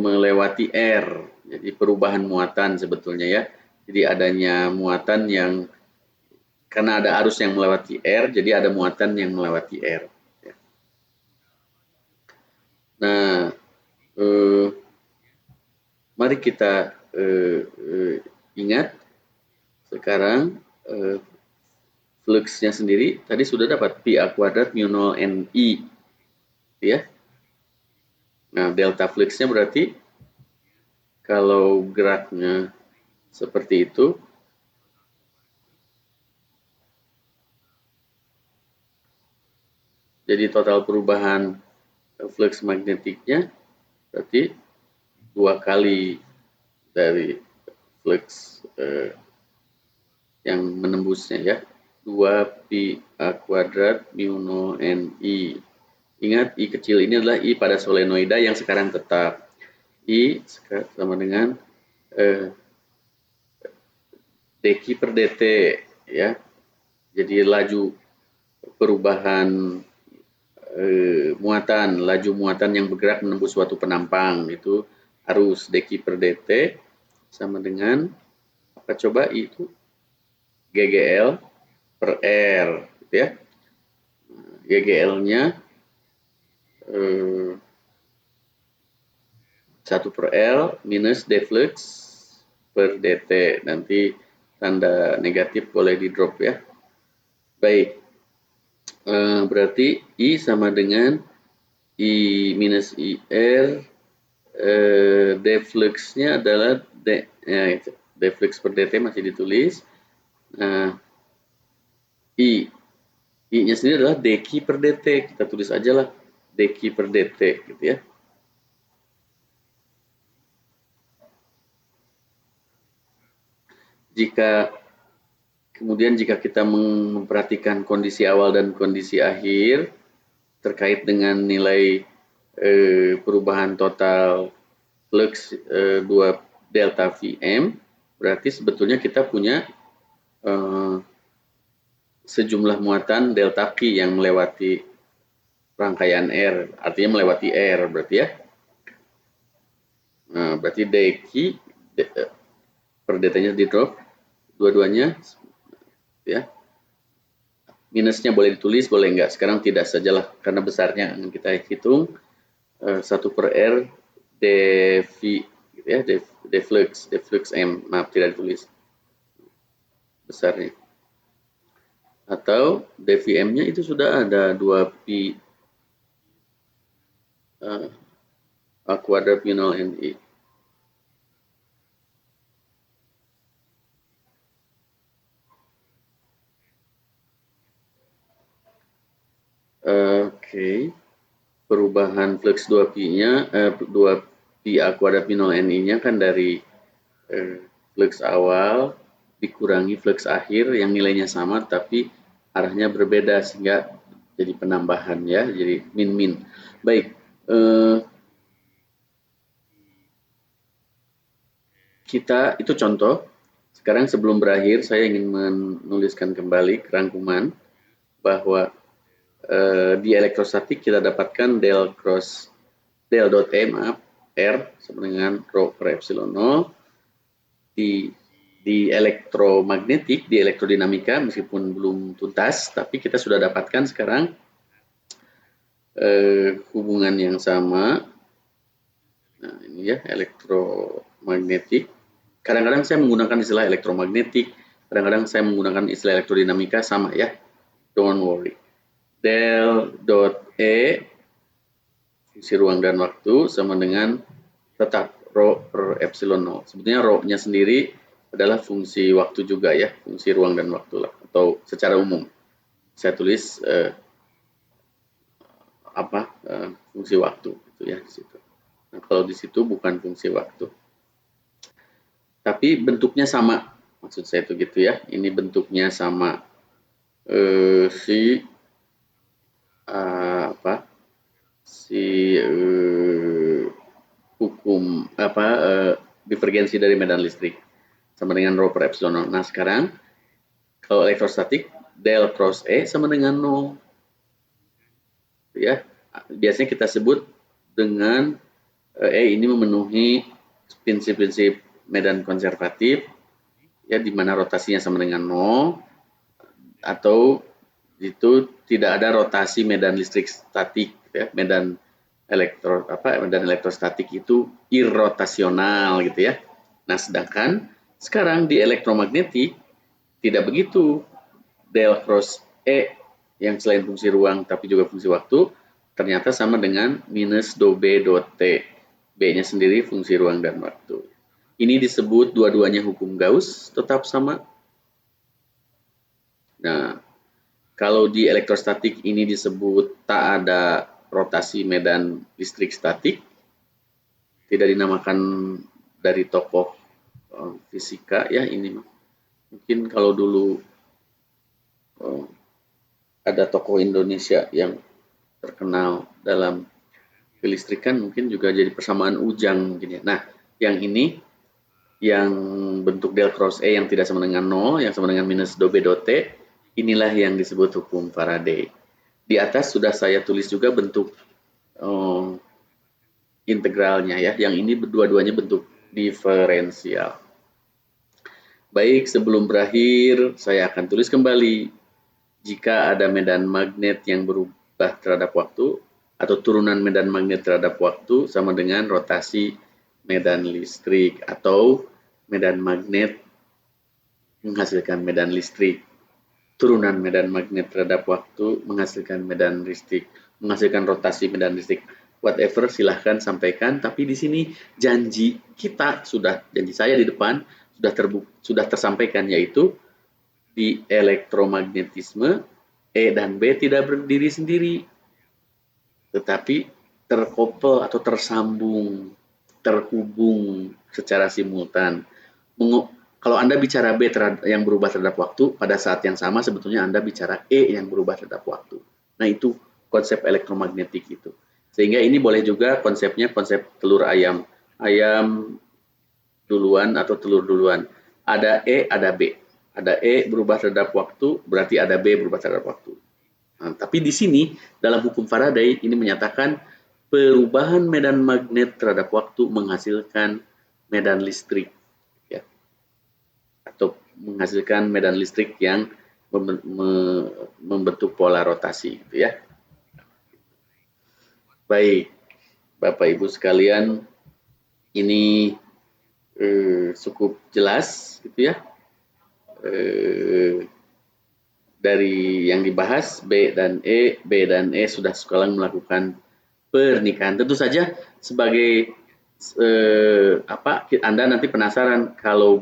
melewati R. Jadi perubahan muatan sebetulnya ya. Jadi adanya muatan yang karena ada arus yang melewati R, jadi ada muatan yang melewati R. Nah, mari kita ingat sekarang fluxnya sendiri tadi sudah dapat PA kuadrat mu 0 NI ya. Nah, delta fluxnya berarti kalau geraknya seperti itu, jadi total perubahan flux magnetiknya berarti 2 kali dari flux yang menembusnya ya. 2 pi A kuadrat mu 0 NI. Ingat, I kecil ini adalah I pada solenoida yang sekarang tetap. I sama dengan dq per dt ya. Jadi laju perubahan laju muatan yang bergerak menembus suatu penampang itu arus dq per dt sama dengan apa coba itu GGL per R gitu ya. GGL-nya 1 per L minus d flux per dt. Nanti tanda negatif boleh di drop ya. Baik, berarti I sama dengan I minus IR, d flux-nya adalah d flux per dt masih ditulis. Nah, I-nya sendiri adalah dq per dt. Kita tulis aja lah dq per dt gitu ya. Kemudian jika kita memperhatikan kondisi awal dan kondisi akhir terkait dengan nilai perubahan total flux 2 delta Vm, berarti sebetulnya kita punya sejumlah muatan delta Q yang melewati rangkaian R, artinya melewati R berarti ya. Nah, berarti dq per dt-nya di drop dua-duanya ya. Minusnya boleh ditulis, boleh enggak. Sekarang tidak sajalah karena besarnya yang kita hitung 1 per R dv gitu ya, d flux M. Maaf tidak ditulis besarnya. Atau dvm-nya itu sudah ada 2 pi A kuadrat mu 0 NI. Oke. Perubahan flux 2 pi-nya 2 pi A kuadrat mu 0 NI-nya kan dari flux awal dikurangi flux akhir yang nilainya sama tapi arahnya berbeda sehingga jadi penambahan ya, jadi min-min. Baik, kita itu contoh. Sekarang sebelum berakhir saya ingin menuliskan kembali rangkuman bahwa di elektrostatik kita dapatkan del dot E maaf R sama dengan rho per epsilon 0. Di elektromagnetik, di elektrodinamika meskipun belum tuntas, tapi kita sudah dapatkan sekarang hubungan yang sama. Nah, ini ya elektromagnetik. Kadang-kadang saya menggunakan istilah elektromagnetik, kadang-kadang saya menggunakan istilah elektrodinamika sama ya. don't worry. Del dot E fungsi ruang dan waktu sama dengan tetap rho per epsilon 0. Sebetulnya rho-nya sendiri adalah fungsi waktu juga ya, fungsi ruang dan waktu lah, atau secara umum. Saya tulis fungsi waktu gitu ya di situ. Nah, kalau di situ bukan fungsi waktu. Tapi bentuknya sama. Maksud saya itu gitu ya. Ini bentuknya sama. Hukum divergensi dari medan listrik sama dengan rho per epsilon 0. Nah, sekarang kalau elektrostatik del cross E sama dengan 0. Ya, biasanya kita sebut dengan E ini memenuhi prinsip-prinsip medan konservatif ya, di mana rotasinya sama dengan 0 atau itu tidak ada rotasi medan listrik statik ya, medan elektrostatik itu irrotasional gitu ya. Nah, sedangkan sekarang di elektromagnetik tidak begitu. Del cross E yang selain fungsi ruang tapi juga fungsi waktu ternyata sama dengan minus do B dot T. B-nya sendiri fungsi ruang dan waktu. Ini disebut dua-duanya hukum Gauss tetap sama. Nah, kalau di elektrostatik ini disebut tak ada rotasi medan listrik statik, tidak dinamakan dari tokoh fisika ya ini. Mungkin kalau dulu ada tokoh Indonesia yang terkenal dalam kelistrikan mungkin juga jadi persamaan Ujang mungkin ya. Nah, yang ini yang bentuk del cross E yang tidak sama dengan 0, yang sama dengan minus do B dot T, inilah yang disebut hukum Faraday. Di atas sudah saya tulis juga bentuk integralnya ya, yang ini dua-duanya bentuk diferensial. Baik, sebelum berakhir saya akan tulis kembali jika ada medan magnet yang berubah terhadap waktu atau turunan medan magnet terhadap waktu sama dengan rotasi medan listrik atau medan magnet menghasilkan medan listrik. Turunan medan magnet terhadap waktu menghasilkan medan listrik, menghasilkan rotasi medan listrik. Whatever silahkan sampaikan, tapi di sini janji kita janji saya di depan sudah tersampaikan, yaitu di elektromagnetisme E dan B tidak berdiri sendiri, tetapi terkoppel atau tersambung, terhubung secara simultan. Kalau Anda bicara B yang berubah terhadap waktu, pada saat yang sama sebetulnya Anda bicara E yang berubah terhadap waktu. Nah, itu konsep elektromagnetik itu. Sehingga ini boleh juga konsepnya konsep telur ayam. Ayam duluan atau telur duluan. Ada E, ada B. Ada E berubah terhadap waktu, berarti ada B berubah terhadap waktu. Nah, tapi di sini dalam hukum Faraday ini menyatakan perubahan medan magnet terhadap waktu menghasilkan medan listrik. Atau menghasilkan medan listrik yang membentuk pola rotasi gitu ya. Baik, Bapak Ibu sekalian, ini cukup jelas gitu ya. Dari yang dibahas B dan E sudah sekarang melakukan pernikahan. Tentu saja sebagai Anda nanti penasaran kalau